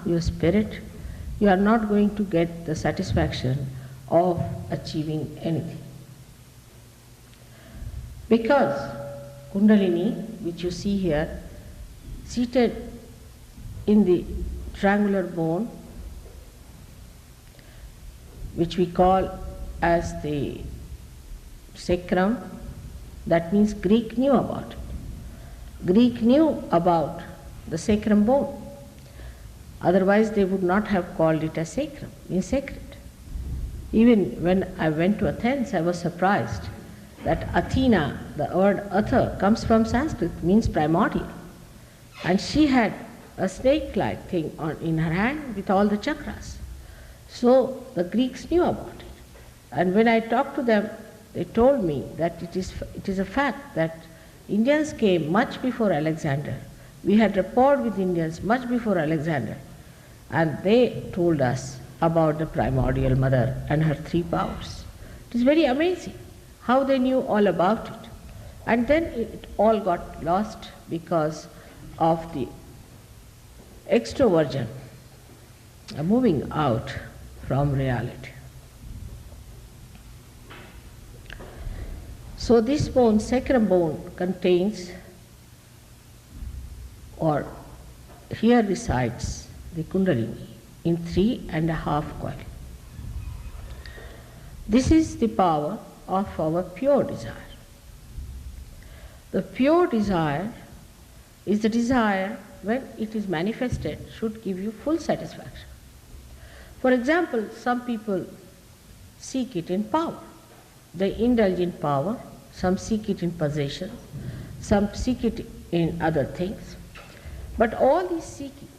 your spirit, you are not going to get the satisfaction of achieving anything. Because Kundalini, which you see here, seated in the triangular bone, which we call as the sacrum, that means Greek knew about it. Greek knew about the sacrum bone. Otherwise they would not have called it a sacrum, means sacred. Even when I went to Athens, I was surprised that Athena, the word Atha, comes from Sanskrit, means primordial. And she had a snake-like thing in her hand with all the chakras. So the Greeks knew about it. And when I talked to them, they told me that it is a fact that Indians came much before Alexander. We had rapport with Indians much before Alexander. And they told us about the primordial mother and her three powers. It is very amazing how they knew all about it. And then it all got lost because of the extroversion moving out from reality. So this bone, sacrum bone, contains, or here resides the Kundalini in 3.5 coil. This is the power of our pure desire. The pure desire is the desire when it is manifested should give you full satisfaction. For example, some people seek it in power. They indulge in power, some seek it in possession, some seek it in other things. But all these seekings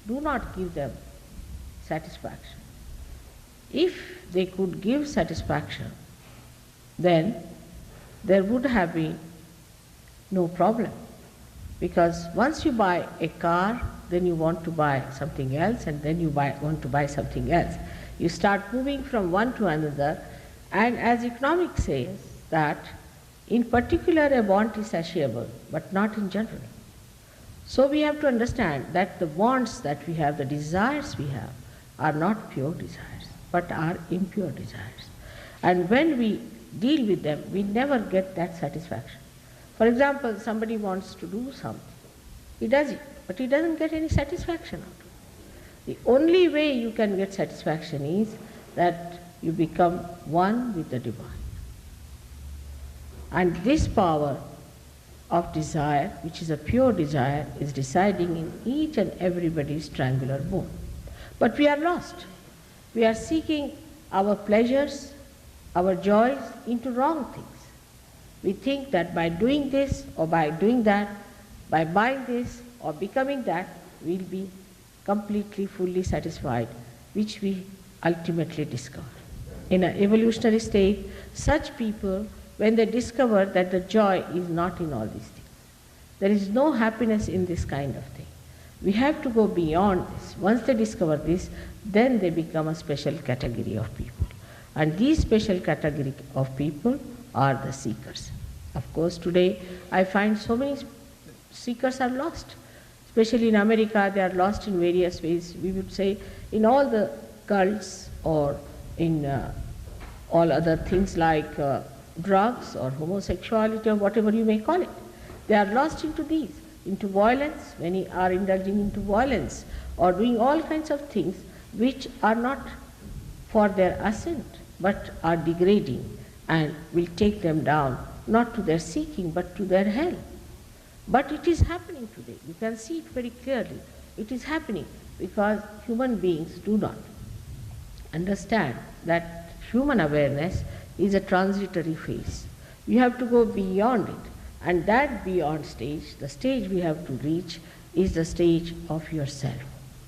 do not give them satisfaction. If they could give satisfaction, then there would have been no problem. Because once you buy a car, then you want to buy something else, and then you want to buy something else. You start moving from one to another, and as economics says that in particular a want is satiable, but not in general. So we have to understand that the wants that we have, the desires we have, are not pure desires, but are impure desires. And when we deal with them, we never get that satisfaction. For example, somebody wants to do something. He does it, but he doesn't get any satisfaction out of it. The only way you can get satisfaction is that you become one with the divine. And this power of desire, which is a pure desire, is residing in each and everybody's triangular bone. But we are lost. We are seeking our pleasures, our joys into wrong things. We think that by doing this or by doing that, by buying this or becoming that, we'll be completely, fully satisfied, which we ultimately discover. In an evolutionary state, such people, when they discover that the joy is not in all these things, there is no happiness in this kind of thing. We have to go beyond this. Once they discover this, then they become a special category of people. And these special category of people are the seekers. Of course, today I find so many seekers are lost. Especially in America, they are lost in various ways. We would say in all the cults or in all other things like drugs or homosexuality or whatever you may call it. They are lost into these, into violence. Many are indulging into violence or doing all kinds of things which are not for their ascent but are degrading and will take them down, not to their seeking but to their hell. But it is happening today. You can see it very clearly. It is happening because human beings do not understand that human awareness is a transitory phase. We have to go beyond it. And that beyond stage, the stage we have to reach, is the stage of yourself.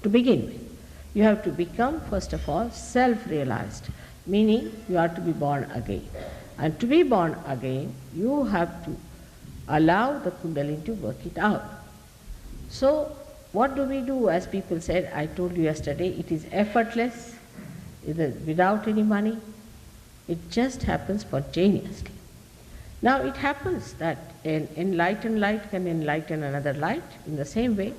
To begin with, you have to become, first of all, self-realized, meaning you are to be born again. And to be born again, you have to allow the Kundalini to work it out. So, what do we do? As people said, I told you yesterday, it is effortless, it is without any money. It just happens spontaneously. Now it happens that an enlightened light can enlighten another light in the same way.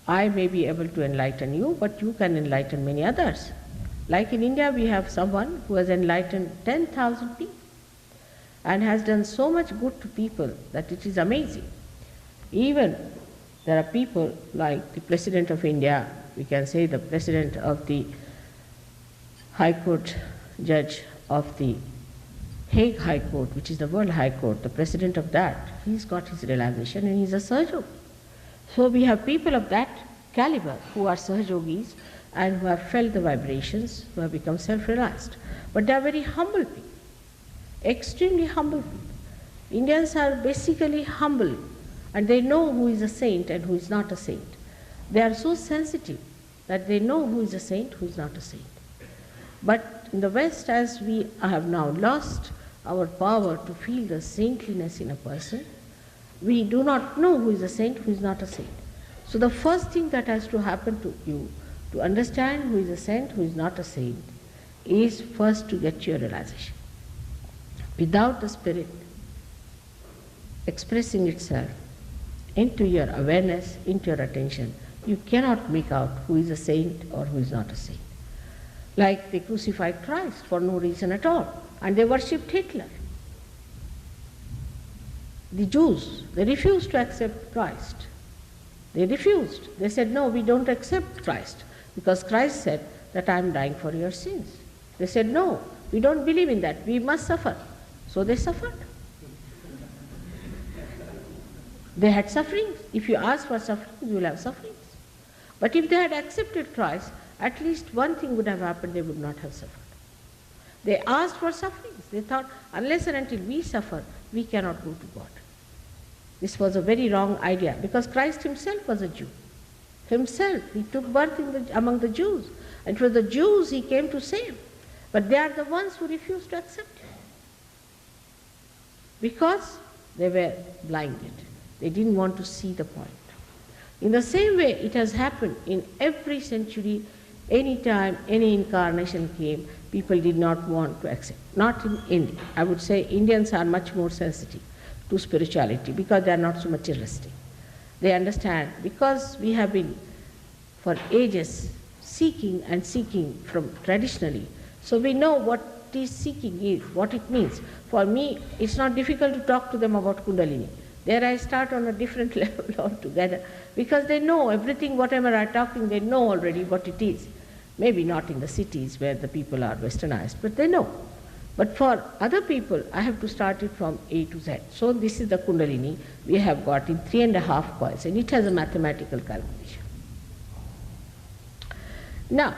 I may be able to enlighten you, but you can enlighten many others. Like in India, we have someone who has enlightened 10,000 people and has done so much good to people that it is amazing. Even there are people like the President of India, we can say the President of the High Court, Judge of the Hague High Court, which is the World High Court, the President of that, he's got his realization and he's a Sahajog. So we have people of that caliber who are Sahajogis and who have felt the vibrations, who have become self-realized. But they are very humble people, extremely humble people. Indians are basically humble and they know who is a saint and who is not a saint. They are so sensitive that they know who is a saint, who is not a saint. But in the West, as we have now lost our power to feel the saintliness in a person, we do not know who is a saint, who is not a saint. So the first thing that has to happen to you to understand who is a saint, who is not a saint, is first to get your realization. Without the spirit expressing itself into your awareness, into your attention, you cannot make out who is a saint or who is not a saint. Like they crucified Christ for no reason at all, and they worshipped Hitler. The Jews, they refused to accept Christ. They refused. They said, no, we don't accept Christ, because Christ said that I am dying for your sins. They said, no, we don't believe in that, we must suffer. So they suffered. They had sufferings. If you ask for suffering, you will have sufferings. But if they had accepted Christ, at least one thing would have happened, they would not have suffered. They asked for sufferings. They thought, unless and until we suffer, we cannot go to God. This was a very wrong idea, because Christ himself was a Jew. Himself, he took birth among the Jews. And for the Jews he came to save. But they are the ones who refused to accept him, because they were blinded. They didn't want to see the point. In the same way, it has happened in every century. Any time any incarnation came, people did not want to accept. Not in India. I would say Indians are much more sensitive to spirituality because they are not so much interested. They understand, because we have been for ages seeking and seeking from traditionally, so we know what this seeking is, what it means. For me, it's not difficult to talk to them about Kundalini. There I start on a different level altogether, because they know everything, whatever I'm talking, they know already what it is. Maybe not in the cities where the people are westernized, but they know. But for other people, I have to start it from A to Z. So this is the Kundalini we have got in 3.5 coils, and it has a mathematical calculation. Now,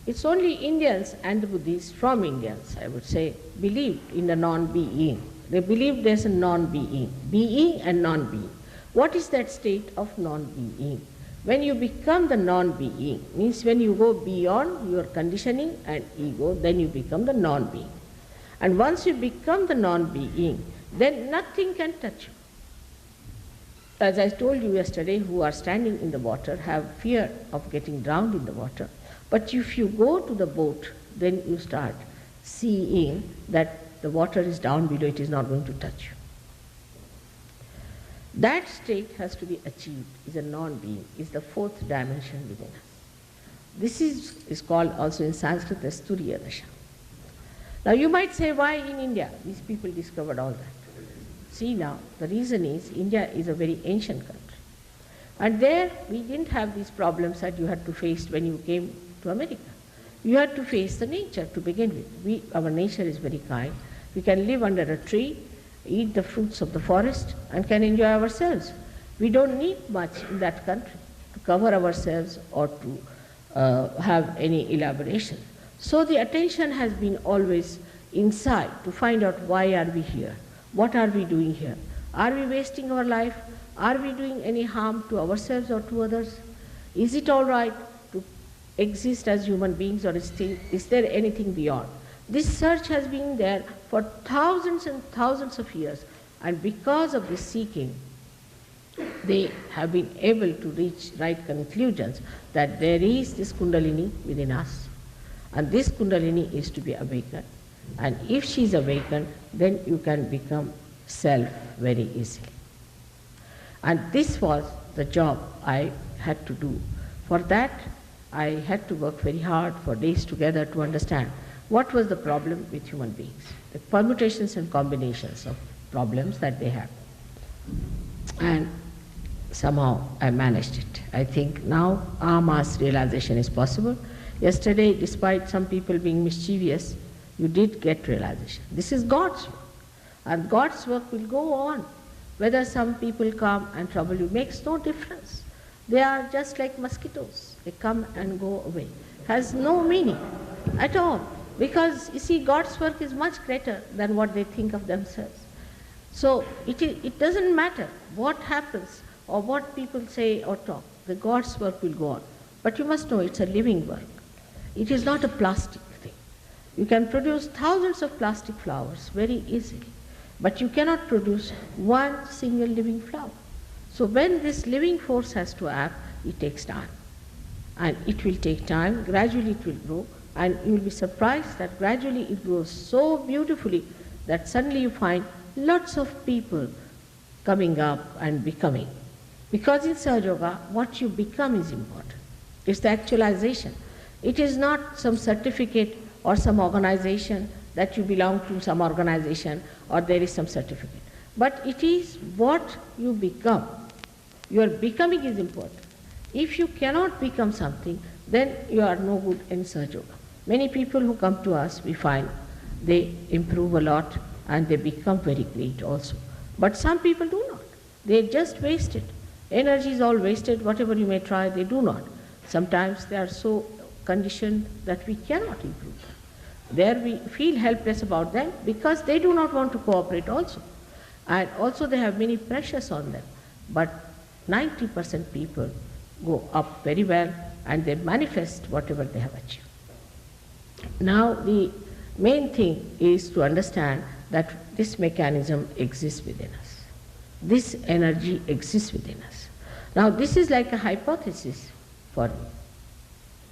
it's only Indians and the Buddhists, from Indians, I would say, believed in the non-being. They believe there's a non-being, being and non-being. What is that state of non-being? When you become the non-being, means when you go beyond your conditioning and ego, then you become the non-being. And once you become the non-being, then nothing can touch you. As I told you yesterday, who are standing in the water have fear of getting drowned in the water. But if you go to the boat, then you start seeing that the water is down below, it is not going to touch you. That state has to be achieved, is a non-being, is the fourth dimension within us. This is called also in Sanskrit as Turiya Dasha. Now you might say, why in India these people discovered all that? See now, the reason is India is a very ancient country. And there we didn't have these problems that you had to face when you came to America. You had to face the nature to begin with. Our nature is very kind. We can live under a tree, eat the fruits of the forest, and can enjoy ourselves. We don't need much in that country to cover ourselves or to have any elaboration. So the attention has been always inside to find out, why are we here? What are we doing here? Are we wasting our life? Are we doing any harm to ourselves or to others? Is it all right to exist as human beings, or is there anything beyond? This search has been there for thousands and thousands of years, and because of this seeking, they have been able to reach right conclusions that there is this Kundalini within us, and this Kundalini is to be awakened. And if she is awakened, then you can become self very easily. And this was the job I had to do. For that, I had to work very hard for days together to understand what was the problem with human beings, the permutations and combinations of problems that they have. And somehow I managed it. I think now our mass realization is possible. Yesterday, despite some people being mischievous, you did get realization. This is God's work, and God's work will go on. Whether some people come and trouble you makes no difference. They are just like mosquitoes. They come and go away. Has no meaning at all. Because, you see, God's work is much greater than what they think of themselves. So it doesn't matter what happens or what people say or talk. The God's work will go on. But you must know it's a living work. It is not a plastic thing. You can produce thousands of plastic flowers very easily, but you cannot produce one single living flower. So when this living force has to act, it takes time. And it will take time, gradually it will grow, and you will be surprised that gradually it grows so beautifully that suddenly you find lots of people coming up and becoming. Because in Sahaja Yoga, what you become is important. It's the actualization. It is not some certificate or some organization that you belong to some organization or there is some certificate. But it is what you become. Your becoming is important. If you cannot become something, then you are no good in Sahaja Yoga. Many people who come to us, we find they improve a lot and they become very great also. But some people do not. They just waste it. Energy is all wasted. Whatever you may try, they do not. Sometimes they are so conditioned that we cannot improve them. There we feel helpless about them because they do not want to cooperate also. And also they have many pressures on them. But 90% people go up very well and they manifest whatever they have achieved. Now the main thing is to understand that this mechanism exists within us. This energy exists within us. Now this is like a hypothesis for you.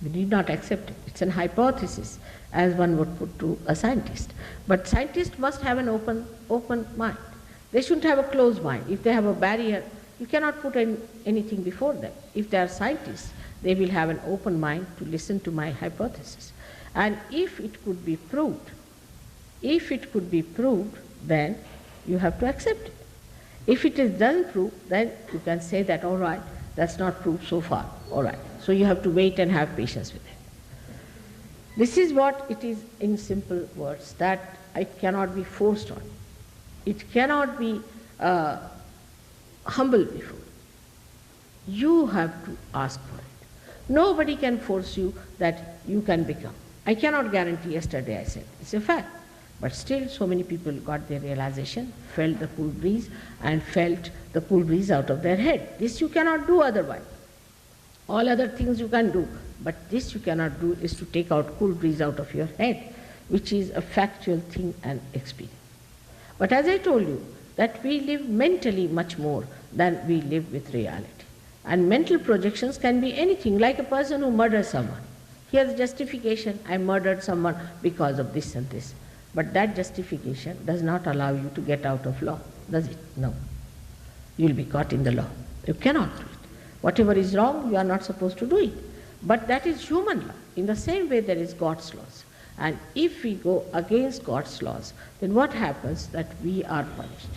We need not accept it. It's an hypothesis, as one would put to a scientist. But scientists must have an open mind. They shouldn't have a closed mind. If they have a barrier, you cannot put anything before them. If they are scientists, they will have an open mind to listen to my hypothesis. And if it could be proved, then you have to accept it. If it is doesn't prove, then you can say that, all right, that's not proved so far, all right. So you have to wait and have patience with it. This is what it is in simple words, that it cannot be forced on you. It cannot be humble before you. You have to ask for it. Nobody can force you that you can become. I cannot guarantee. Yesterday I said, it's a fact. But still so many people got their realization, felt the cool breeze and felt the cool breeze out of their head. This you cannot do otherwise. All other things you can do, but this you cannot do, is to take out cool breeze out of your head, which is a factual thing and experience. But as I told you, that we live mentally much more than we live with reality. And mental projections can be anything, like a person who murders someone. He has justification, I murdered someone because of this and this. But that justification does not allow you to get out of law, does it? No. You will be caught in the law. You cannot do it. Whatever is wrong, you are not supposed to do it. But that is human law. In the same way there is God's laws. And if we go against God's laws, then what happens? That we are punished.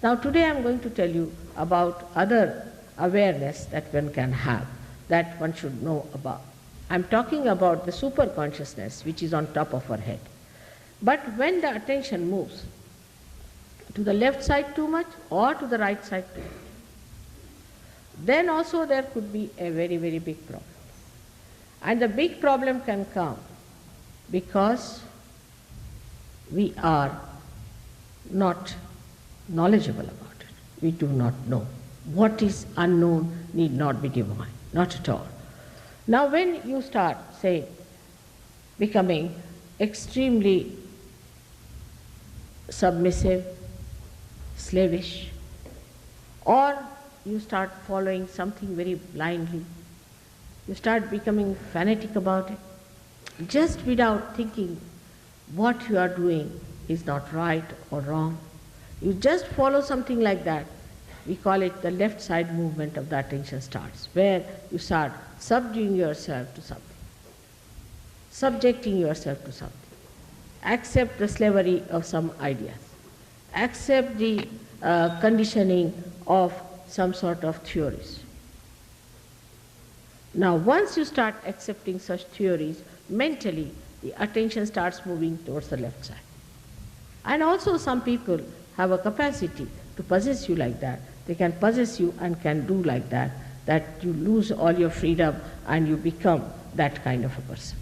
Now today I am going to tell you about other awareness that one can have, that one should know about. I am talking about the super consciousness which is on top of our head. But when the attention moves to the left side too much or to the right side too much, then also there could be a very, very big problem. And the big problem can come because we are not knowledgeable about it. We do not know. What is unknown need not be divine, not at all. Now when you start, say, becoming extremely submissive, slavish, or you start following something very blindly, you start becoming fanatic about it, just without thinking what you are doing is not right or wrong. You just follow something like that, we call it the left side movement of the attention starts, where you start subduing yourself to something, subjecting yourself to something. Accept the slavery of some ideas. Accept the conditioning of some sort of theories. Now, once you start accepting such theories, mentally, the attention starts moving towards the left side. And also some people have a capacity to possess you like that. They can possess you and can do like that, that you lose all your freedom and you become that kind of a person.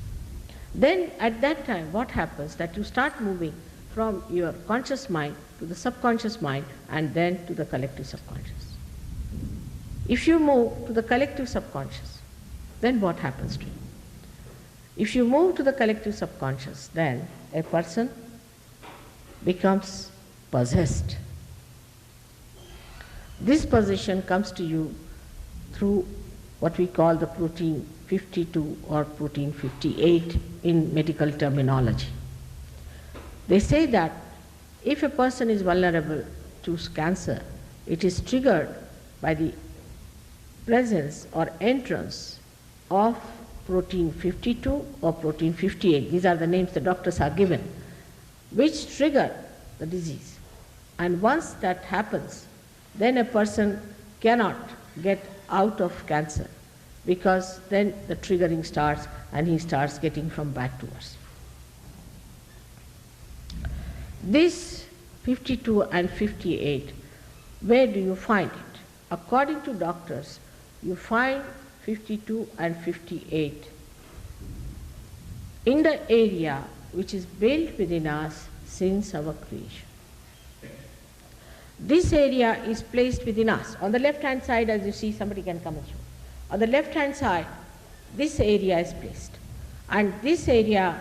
Then at that time, what happens? That you start moving from your conscious mind to the subconscious mind and then to the collective subconscious. If you move to the collective subconscious, then what happens to you? If you move to the collective subconscious, then a person becomes possessed. This possession comes to you through what we call the protein 52 or protein 58 in medical terminology. They say that if a person is vulnerable to cancer, it is triggered by the presence or entrance of protein 52 or protein 58. These are the names the doctors are given, which trigger the disease. And once that happens, then a person cannot get out of cancer, because then the triggering starts and he starts getting from bad to worse. This 52 and 58, where do you find it? According to doctors, you find 52 and 58 in the area which is built within us since our creation. This area is placed within us. On the left-hand side, as you see, somebody can come and show. On the left-hand side, this area is placed. And this area,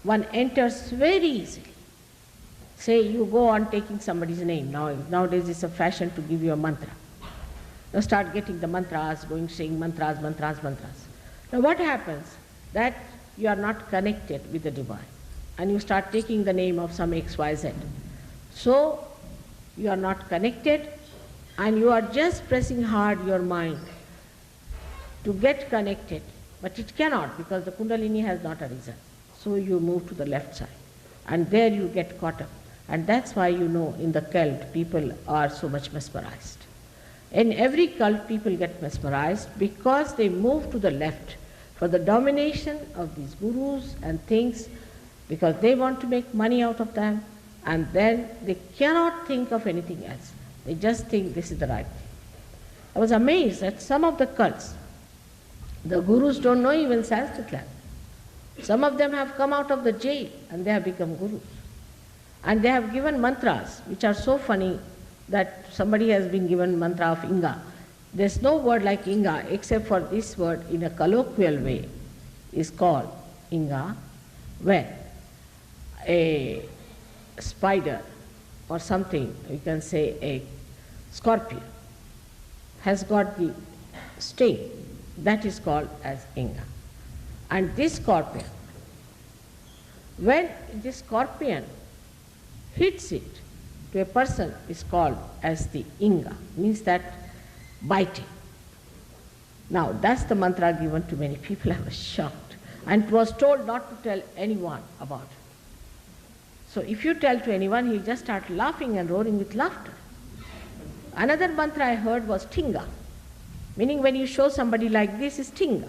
one enters very easily. Say you go on taking somebody's name. Nowadays it's a fashion to give you a mantra. Now start getting the mantras, going saying mantras. Now what happens? That you are not connected with the divine. And you start taking the name of some XYZ. So you are not connected, and you are just pressing hard your mind to get connected, but it cannot, because the Kundalini has not arisen. So you move to the left side, and there you get caught up. And that's why you know in the cult people are so much mesmerized. In every cult people get mesmerized because they move to the left for the domination of these gurus and things, because they want to make money out of them, and then they cannot think of anything else. They just think this is the right thing. I was amazed at some of the cults. The gurus don't know even Sanskrit language. Some of them have come out of the jail and they have become gurus. And they have given mantras which are so funny that somebody has been given mantra of Inga. There's no word like Inga except for this word in a colloquial way is called Inga, when a spider or something, we can say a scorpion, has got the sting, that is called as Inga. And this scorpion, when this scorpion hits it to a person, is called as the Inga, means that biting. Now that's the mantra given to many people. I was shocked and was told not to tell anyone about it. So if you tell to anyone, he'll just start laughing and roaring with laughter. Another mantra I heard was Tinga, meaning when you show somebody like this is Tinga,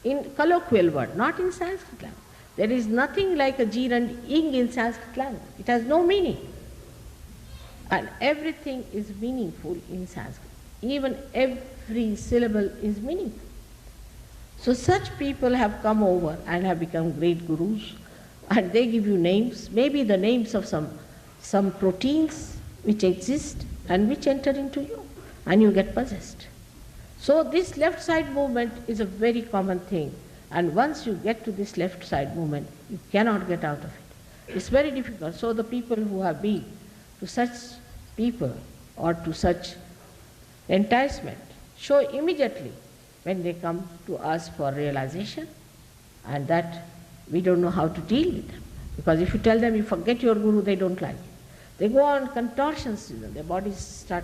in colloquial word, not in Sanskrit language. There is nothing like a jir and ing in Sanskrit language. It has no meaning. And everything is meaningful in Sanskrit. Even every syllable is meaningful. So such people have come over and have become great gurus, and they give you names, maybe the names of some proteins which exist and which enter into you, and you get possessed. So this left side movement is a very common thing, and once you get to this left side movement, you cannot get out of it. It's very difficult. So the people who have been to such people or to such enticement show immediately when they come to us for realization, and that we don't know how to deal with them. Because if you tell them you forget your guru, they don't like it. They go on contortions, their bodies start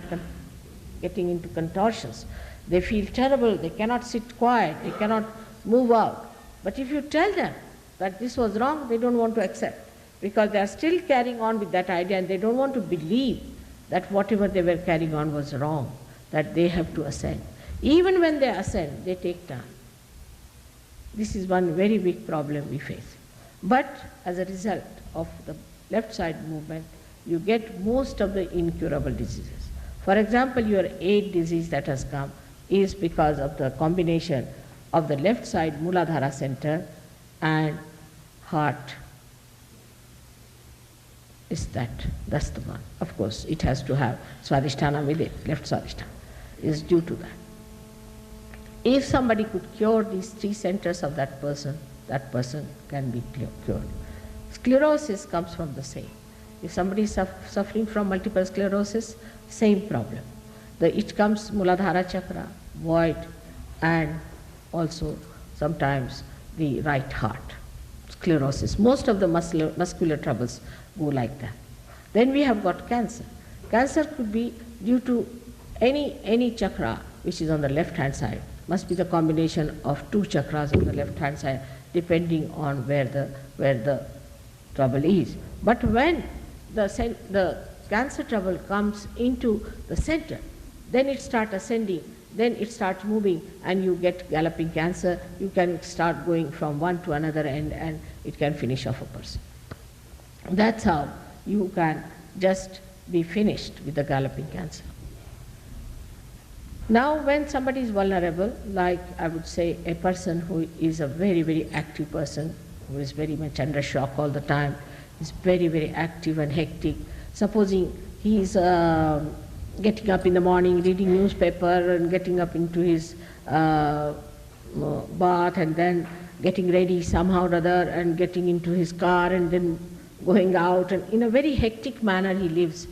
getting into contortions. They feel terrible, they cannot sit quiet, they cannot move out. But if you tell them that this was wrong, they don't want to accept, because they are still carrying on with that idea and they don't want to believe that whatever they were carrying on was wrong, that they have to ascend. Even when they ascend, they take time. This is one very big problem we face. But as a result of the left side movement, you get most of the incurable diseases. For example, your AIDS disease that has come is because of the combination of the left side Muladhara center and heart. That's the one. Of course, it has to have Swadhisthana with it, left Swadhisthana is due to that. If somebody could cure these three centers of that person can be cured. Sclerosis comes from the same. If somebody is suffering from multiple sclerosis, same problem. It comes Muladhara chakra, void, and also sometimes the right heart, sclerosis. Most of the muscular troubles go like that. Then we have got cancer. Cancer could be due to any chakra which is on the left hand side. Must be the combination of two chakras on the left hand side, depending on where the trouble is. But when the cancer trouble comes into the center, then it starts ascending, then it starts moving, and you get galloping cancer. You can start going from one to another end, and it can finish off a person. That's how you can just be finished with the galloping cancer. Now, when somebody is vulnerable, like I would say a person who is a very, very active person, who is very much under shock all the time, is very, very active and hectic. Supposing he is getting up in the morning, reading newspaper, and getting up into his bath, and then getting ready somehow or other, and getting into his car, and then going out, and in a very hectic manner he lives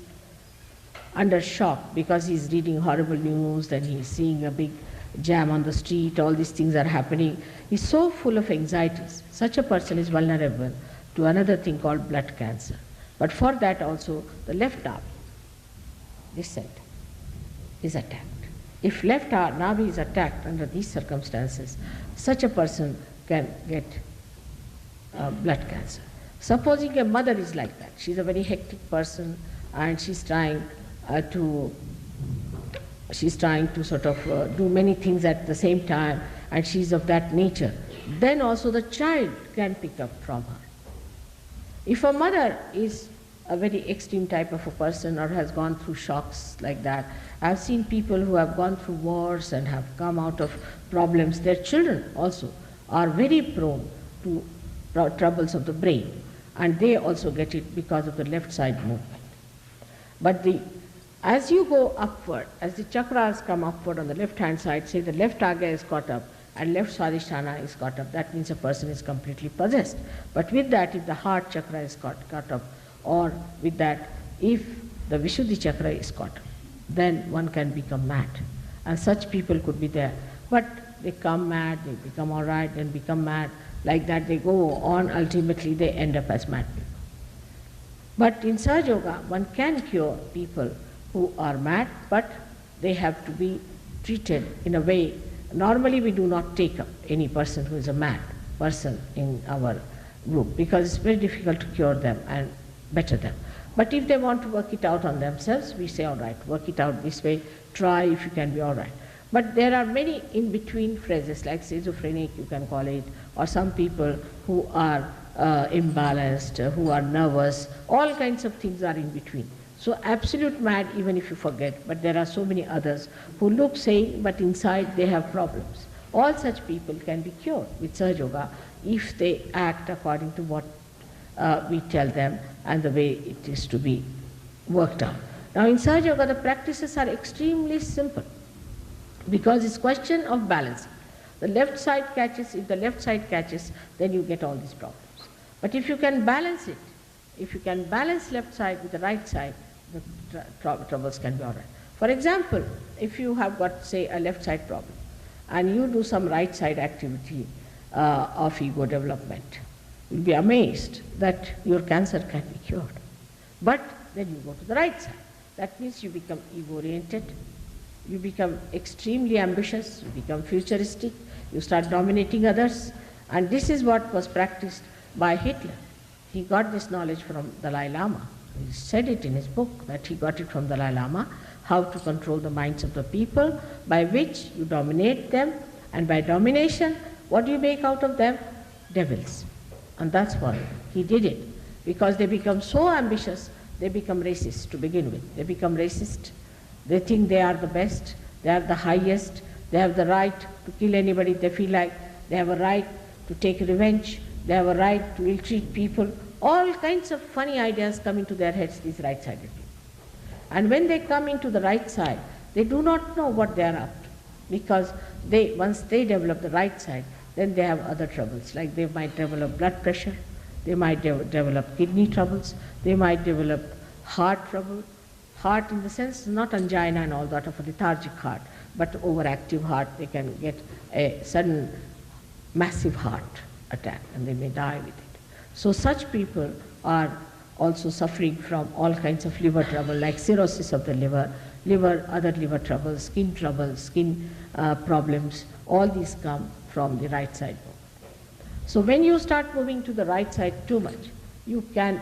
under shock because he's reading horrible news, then he's seeing a big jam on the street, all these things are happening. He's so full of anxieties. Such a person is vulnerable to another thing called blood cancer. But for that also, the left navi, this center, is attacked. If left navi is attacked under these circumstances, such a person can get blood cancer. Supposing a mother is like that, she's a very hectic person and she's trying to sort of do many things at the same time, and she's of that nature, then also the child can pick up from her. If a mother is a very extreme type of a person or has gone through shocks like that, I've seen people who have gone through wars and have come out of problems, their children also are very prone to troubles of the brain, and they also get it because of the left side movement. But as you go upward, as the chakras come upward on the left hand side, say the left aga is caught up and left swadhisthana is caught up, that means a person is completely possessed. But with that, if the heart chakra is caught up, or with that, if the Vishuddhi chakra is caught up, then one can become mad. And such people could be there. But they come mad, they become all right, then become mad. Like that they go on, ultimately they end up as mad people. But in Sahaja Yoga, one can cure people who are mad, but they have to be treated in a way. Normally we do not take up any person who is a mad person in our group, because it's very difficult to cure them and better them. But if they want to work it out on themselves, we say, all right, work it out this way, try if you can be all right. But there are many in-between phrases, like schizophrenic, you can call it, or some people who are imbalanced, who are nervous, all kinds of things are in between. So absolute mad, even if you forget, but there are so many others who look sane, but inside they have problems. All such people can be cured with Sahaja Yoga if they act according to what we tell them and the way it is to be worked out. Now in Sahaja Yoga, the practices are extremely simple because it's question of balancing. The left side catches, if the left side catches, then you get all these problems. But if you can balance it, if you can balance left side with the right side, the troubles can be all right. For example, if you have got, say, a left side problem, and you do some right side activity of ego development, you'll be amazed that your cancer can be cured. But then you go to the right side. That means you become ego-oriented, you become extremely ambitious, you become futuristic, you start dominating others, and this is what was practiced by Hitler. He got this knowledge from Dalai Lama. He said it in his book that he got it from Dalai Lama, how to control the minds of the people, by which you dominate them, and by domination, what do you make out of them? Devils. And that's why he did it. Because they become so ambitious, they become racist to begin with. They become racist. They think they are the best, they are the highest, they have the right to kill anybody they feel like, they have a right to take revenge, they have a right to ill-treat people. All kinds of funny ideas come into their heads, these right-sided people. And when they come into the right side, they do not know what they are up to, because once they develop the right side, then they have other troubles, like they might develop blood pressure, they might develop kidney troubles, they might develop heart trouble. Heart in the sense, not angina and all that of a lethargic heart, but overactive heart. They can get a sudden massive heart attack and they may die with it. So such people are also suffering from all kinds of liver trouble, like cirrhosis of the liver, other liver troubles, skin problems. All these come from the right side movement. So when you start moving to the right side too much, you can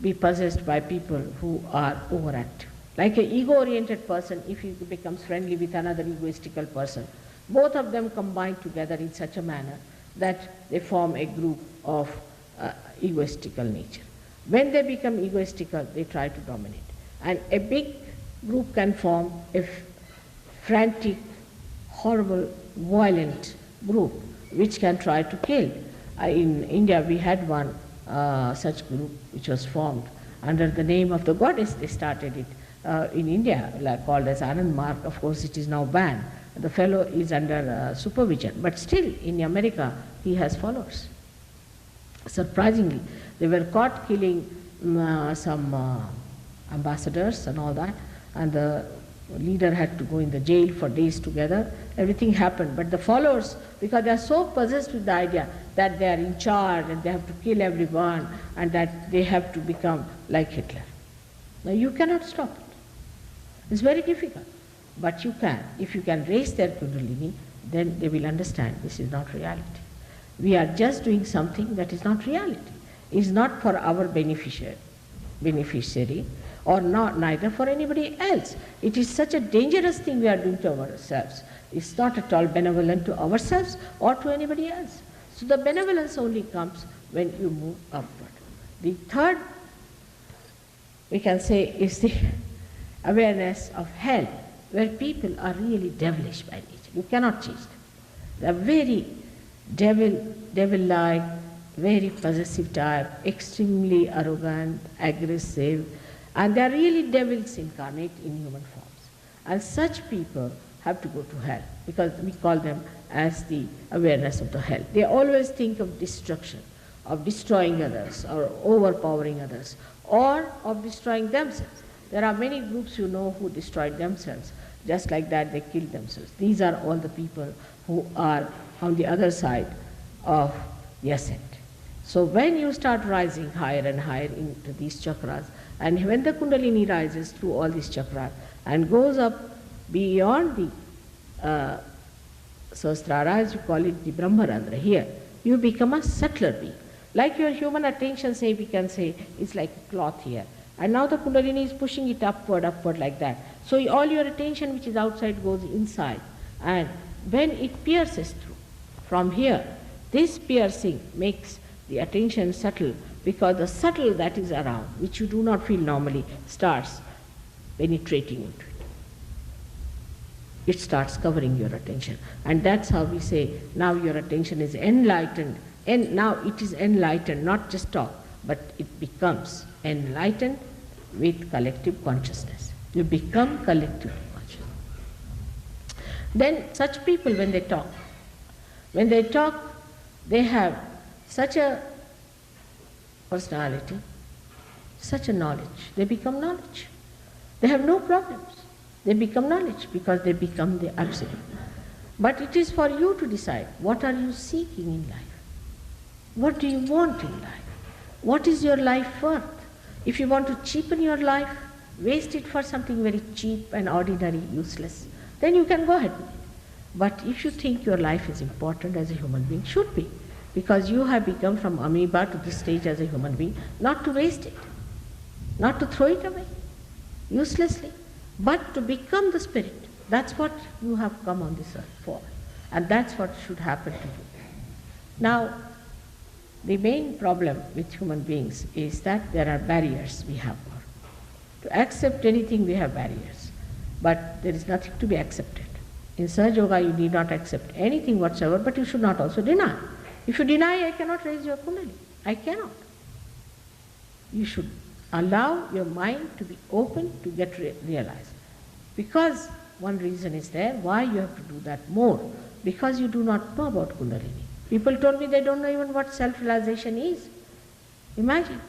be possessed by people who are overactive. Like an ego-oriented person, if he becomes friendly with another egoistical person, both of them combine together in such a manner that they form a group of egoistical nature. When they become egoistical, they try to dominate. And a big group can form a frantic, horrible, violent group which can try to kill. In India, we had one such group which was formed under the name of the goddess. They started it in India, called as Anand Mark. Of course, it is now banned. The fellow is under supervision, but still in America he has followers. Surprisingly, they were caught killing some ambassadors and all that, and the leader had to go in the jail for days together. Everything happened, but the followers, because they are so possessed with the idea that they are in charge and they have to kill everyone and that they have to become like Hitler. Now you cannot stop it. It's very difficult, but you can. If you can raise their kundalini, then they will understand this is not reality. We are just doing something that is not reality. It is not for our beneficiary or not neither for anybody else. It is such a dangerous thing we are doing to ourselves. It's not at all benevolent to ourselves or to anybody else. So the benevolence only comes when you move upward. The third, we can say, is the awareness of hell, where people are really devilish by nature. You cannot change them. They are very devil-like, very possessive type, extremely arrogant, aggressive, and they are really devils incarnate in human forms. And such people have to go to hell, because we call them as the awareness of the hell. They always think of destruction, of destroying others, or overpowering others, or of destroying themselves. There are many groups you know who destroyed themselves. Just like that, they killed themselves. These are all the people who are on the other side of the ascent. So when you start rising higher and higher into these chakras, and when the Kundalini rises through all these chakras and goes up beyond the Sahasrara, as you call it, the Brahmarandra, here, you become a subtler being. Like your human attention, say, we can say, is like a cloth here. And now the Kundalini is pushing it upward like that. So all your attention which is outside goes inside. And when it pierces through, from here, this piercing makes the attention subtle, because the subtle that is around, which you do not feel normally, starts penetrating into it. It starts covering your attention. And that's how we say, now your attention is enlightened. And now it is enlightened, not just talk, but it becomes enlightened with collective consciousness. You become collective conscious. Then such people, when they talk, they have such a personality, such a knowledge. They become knowledge. They have no problems. They become knowledge because they become the absolute. But it is for you to decide, what are you seeking in life? What do you want in life? What is your life worth? If you want to cheapen your life, waste it for something very cheap and ordinary, useless. then you can go ahead with it. But if you think your life is important as a human being, should be, because you have become from amoeba to this stage as a human being, not to waste it, not to throw it away uselessly, but to become the spirit. That's what you have come on this earth for, and that's what should happen to you. Now, the main problem with human beings is that there are barriers we have. To accept anything we have barriers, but there is nothing to be accepted. In Sahaja Yoga you need not accept anything whatsoever, but you should not also deny. If you deny, I cannot raise your kundalini. I cannot. You should allow your mind to be open to get realized. Because one reason is there why you have to do that more, because you do not know about kundalini. People told me they don't know even what self-realization is. Imagine,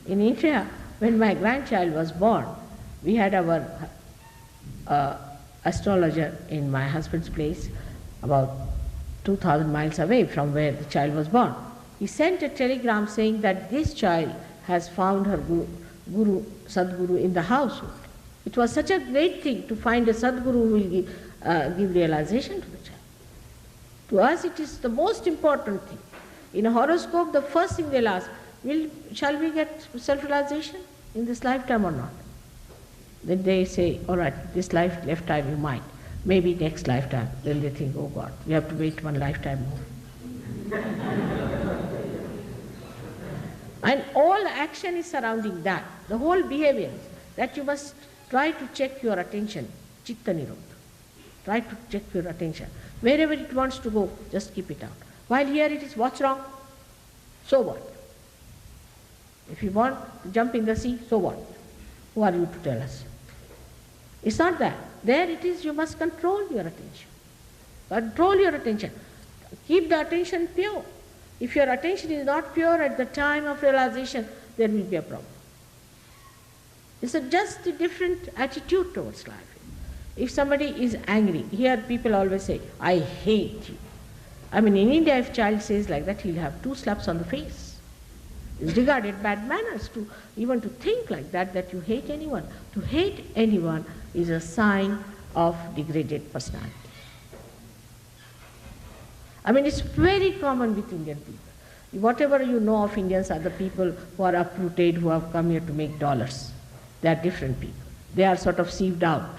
in India, when my grandchild was born, we had our astrologer in my husband's place, about 2,000 miles away from where the child was born. He sent a telegram saying that this child has found her guru, Sadguru in the household. It was such a great thing to find a Sadguru who will give realization to the child. To us it is the most important thing. In a horoscope, the first thing they'll ask, shall we get self-realization in this lifetime or not? Then they say, all right, this lifetime you might. Maybe next lifetime. Then they think, oh God, we have to wait one lifetime more. And all action is surrounding that. The whole behavior is that you must try to check your attention, chitta nirodha. Try to check your attention. Wherever it wants to go, just keep it out. While here it is, what's wrong? So what? If you want to jump in the sea, so what? Who are you to tell us? It's not that. There it is, you must control your attention. Control your attention. Keep the attention pure. If your attention is not pure at the time of realization, there will be a problem. It's just a different attitude towards life. If somebody is angry, here people always say, I hate you. I mean, in India, if a child says like that, he'll have 2 slaps on the face. It's regarded bad manners to even to think like that, that you hate anyone. To hate anyone is a sign of degraded personality. I mean, it's very common with Indian people. Whatever you know of Indians are the people who are uprooted, who have come here to make dollars. They are different people. They are sort of sieved out.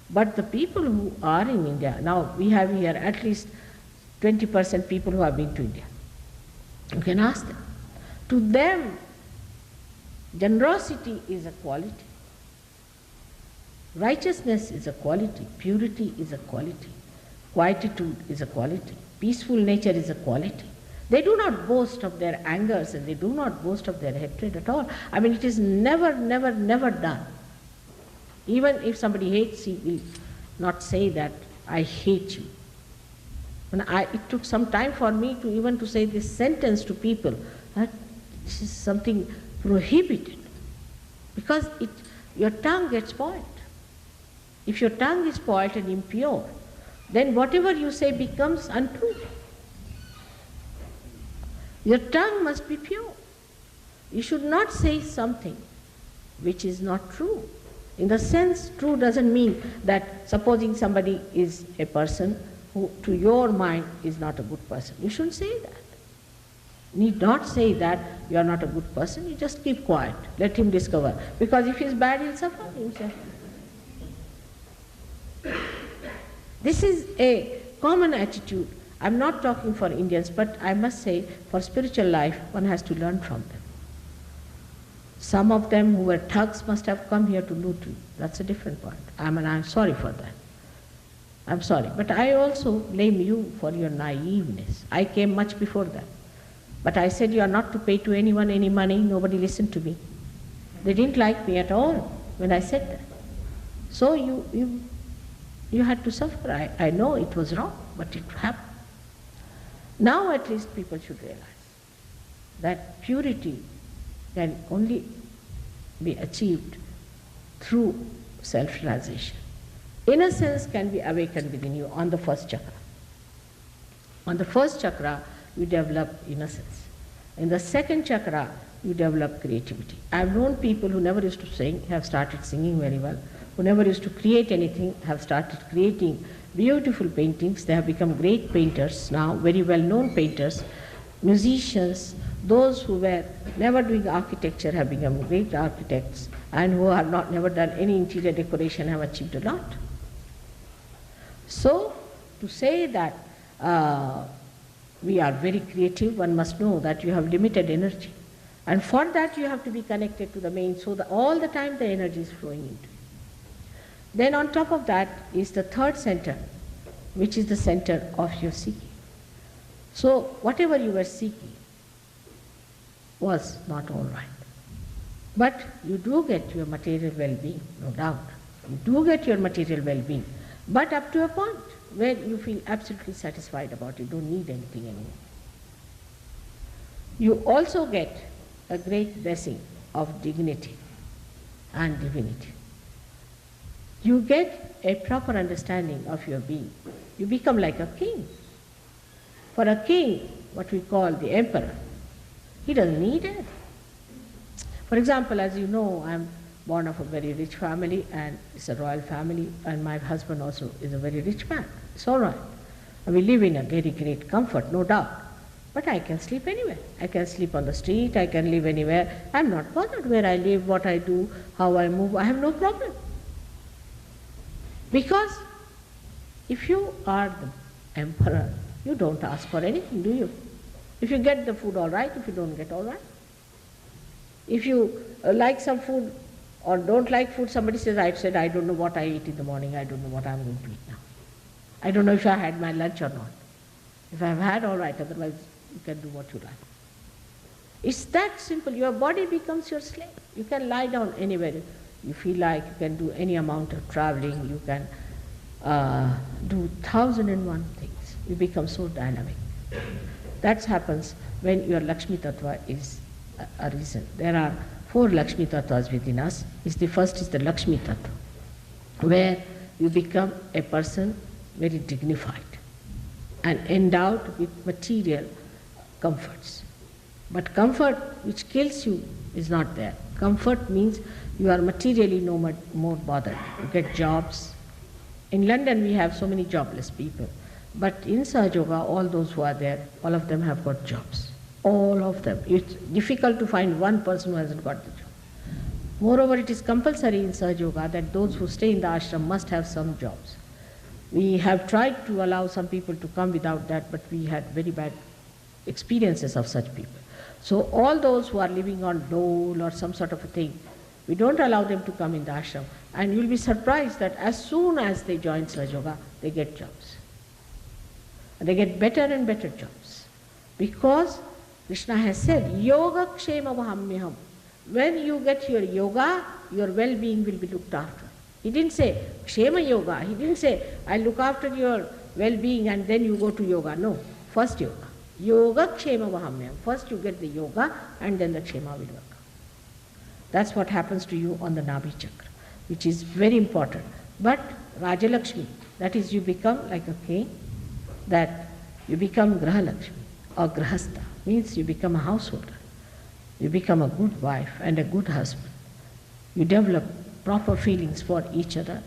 But the people who are in India, now we have here at least 20% people who have been to India. You can ask them. To them, generosity is a quality. Righteousness is a quality. Purity is a quality. Quietude is a quality. Peaceful nature is a quality. They do not boast of their angers and they do not boast of their hatred at all. I mean, it is never, never, never done. Even if somebody hates, he will not say that, I hate you. And it took some time for me to even to say this sentence to people, that this is something prohibited. Because your tongue gets spoiled. If your tongue is spoiled and impure, then whatever you say becomes untrue. Your tongue must be pure. You should not say something which is not true. In the sense, true doesn't mean that supposing somebody is a person who to your mind is not a good person. You shouldn't say that. Need not say that you are not a good person, you just keep quiet, let him discover. Because if he is bad, he'll suffer himself. This is a common attitude. I'm not talking for Indians, but I must say for spiritual life, one has to learn from them. Some of them who were thugs must have come here to loot you. That's a different point. I'm sorry for that. I'm sorry. But I also blame you for your naiveness. I came much before that. But I said you are not to pay to anyone any money. Nobody listened to me. They didn't like me at all when I said that. So you had to suffer. I know it was wrong, but it happened. Now at least people should realize that purity can only be achieved through self-realization. Innocence can be awakened within you on the first chakra. On the first chakra, you develop innocence. In the second chakra, you develop creativity. I've known people who never used to sing, have started singing very well, who never used to create anything have started creating beautiful paintings. They have become great painters now, very well-known painters. Musicians, those who were never doing architecture have become great architects, and who have not never done any interior decoration have achieved a lot. So, to say that we are very creative, one must know that you have limited energy. And for that you have to be connected to the main, so that all the time the energy is flowing into you. Then on top of that is the third center, which is the center of your seeking. So whatever you were seeking was not all right. But you do get your material well-being, no doubt. You do get your material well-being, but up to a point where you feel absolutely satisfied about it, you don't need anything anymore. You also get a great blessing of dignity and divinity. You get a proper understanding of your being. You become like a king. For a king, what we call the emperor, he doesn't need it. For example, as you know, I'm born of a very rich family, and it's a royal family, and my husband also is a very rich man. It's all right. And we live in a very great comfort, no doubt. But I can sleep anywhere. I can sleep on the street, I can live anywhere. I'm not bothered where I live, what I do, how I move. I have no problem. Because if you are the emperor, you don't ask for anything, do you? If you get the food, all right. If you don't get, all right. If you like some food or don't like food, somebody says, I don't know what I ate in the morning, I don't know what I'm going to eat now. I don't know if I had my lunch or not. If I've had, all right, otherwise you can do what you like. It's that simple. Your body becomes your slave. You can lie down anywhere you feel like, you can do any amount of traveling, you can do 1,001 things. You become so dynamic. That happens when your Lakshmi Tattva is arisen. There are 4 Lakshmi Tattvas within us. The first is the Lakshmi Tattva, where you become a person very dignified and endowed with material comforts. But comfort which kills you is not there. Comfort means you are materially no more bothered. You get jobs. In London we have so many jobless people. But in Sahaja Yoga, all those who are there, all of them have got jobs. All of them. It's difficult to find one person who hasn't got the job. Moreover, it is compulsory in Sahaja Yoga that those who stay in the ashram must have some jobs. We have tried to allow some people to come without that, but we had very bad experiences of such people. So all those who are living on dole or some sort of a thing, we don't allow them to come in the ashram. And you'll be surprised that as soon as they join Sahaja Yoga, they get jobs. And they get better and better jobs. Because Krishna has said, Yoga Kshema Vahamyaham. When you get your yoga, your well-being will be looked after. He didn't say Kshema Yoga. He didn't say, I look after your well-being and then you go to yoga. No, first yoga. Yoga Kshema Vahamyaham. First you get the yoga and then the Kshema will work. That's what happens to you on the Nabhi Chakra, which is very important. But Rajalakshmi, that is, you become like a king, that you become Graha Lakshmi or Grahastha, means you become a householder. You become a good wife and a good husband. You develop proper feelings for each other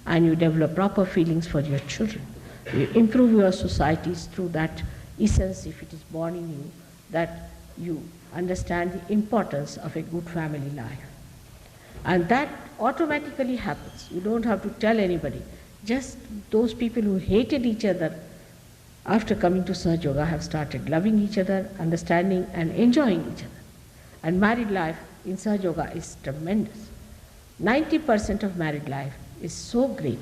and you develop proper feelings for your children. You improve your societies through that essence, if it is born in you, that you understand the importance of a good family life. And that automatically happens. You don't have to tell anybody. Just those people who hated each other after coming to Sahaja Yoga have started loving each other, understanding and enjoying each other. And married life in Sahaja Yoga is tremendous. 90% of married life is so great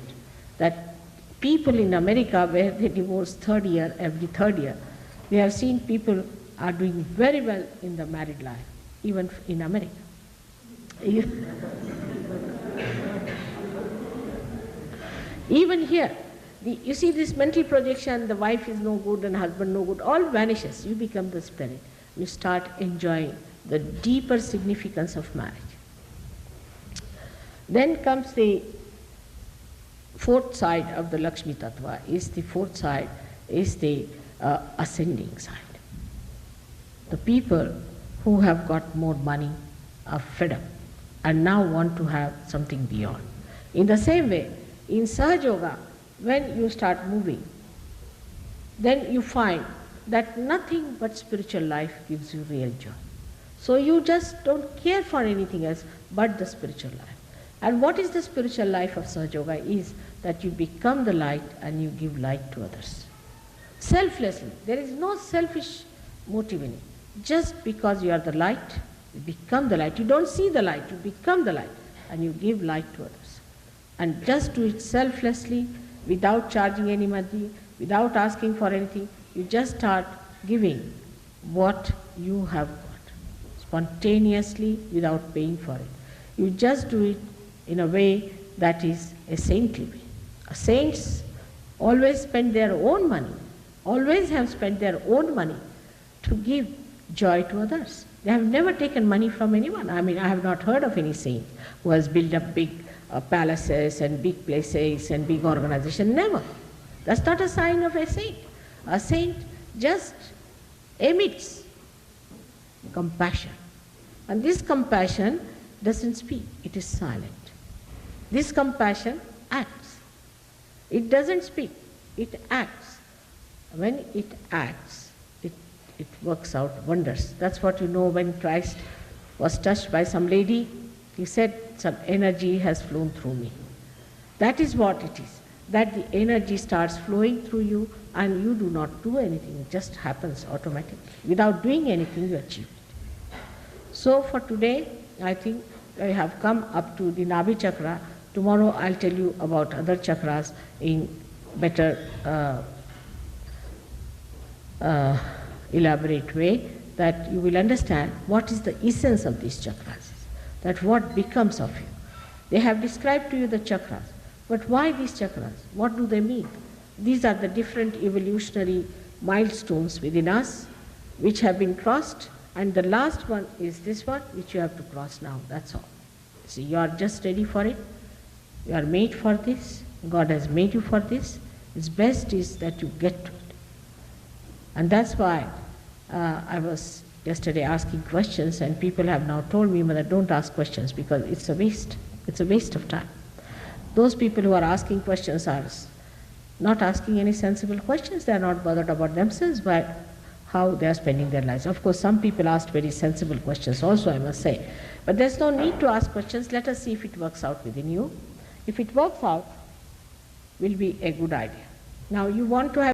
that people in America, where they divorce every third year, we have seen people are doing very well in the married life, even in America. Even here, you see this mental projection, the wife is no good and husband no good, all vanishes. You become the spirit. You start enjoying the deeper significance of marriage. Then comes the fourth side of the Lakshmi Tattva, is the ascending side. The people who have got more money are fed up and now want to have something beyond. In the same way, in Sahaja Yoga, when you start moving, then you find that nothing but spiritual life gives you real joy. So you just don't care for anything else but the spiritual life. And what is the spiritual life of Sahaja Yoga is that you become the light and you give light to others. Selflessly. There is no selfish motive in it. Just because you are the light, you become the light. You don't see the light, you become the light and you give light to others. And just do it selflessly, without charging any money, without asking for anything. You just start giving what you have got, spontaneously, without paying for it. You just do it in a way that is a saintly way. Saints always spend their own money, always have spent their own money to give joy to others. They have never taken money from anyone. I mean, I have not heard of any saint who has built up big palaces and big places and big organizations. Never. That's not a sign of a saint. A saint just emits compassion. And this compassion doesn't speak, it is silent. This compassion acts. It doesn't speak, it acts. When it acts, it works out wonders. That's what you know when Christ was touched by some lady. He said, some energy has flown through me. That is what it is. That the energy starts flowing through you and you do not do anything. It just happens automatically. Without doing anything, you achieve it. So for today, I think I have come up to the Nabhi chakra. Tomorrow I'll tell you about other chakras in better elaborate way, that you will understand what is the essence of these chakras, that what becomes of you. They have described to you the chakras, but why these chakras? What do they mean? These are the different evolutionary milestones within us which have been crossed, and the last one is this one which you have to cross now, that's all. So you are just ready for it. You are made for this. God has made you for this. Its best is that you get to it. And that's why I was yesterday asking questions, and people have now told me, Mother, don't ask questions because it's a waste. It's a waste of time. Those people who are asking questions are not asking any sensible questions. They are not bothered about themselves, but how they are spending their lives. Of course, some people asked very sensible questions also, I must say. But there's no need to ask questions. Let us see if it works out within you. If it works out, will be a good idea. Now, you want to have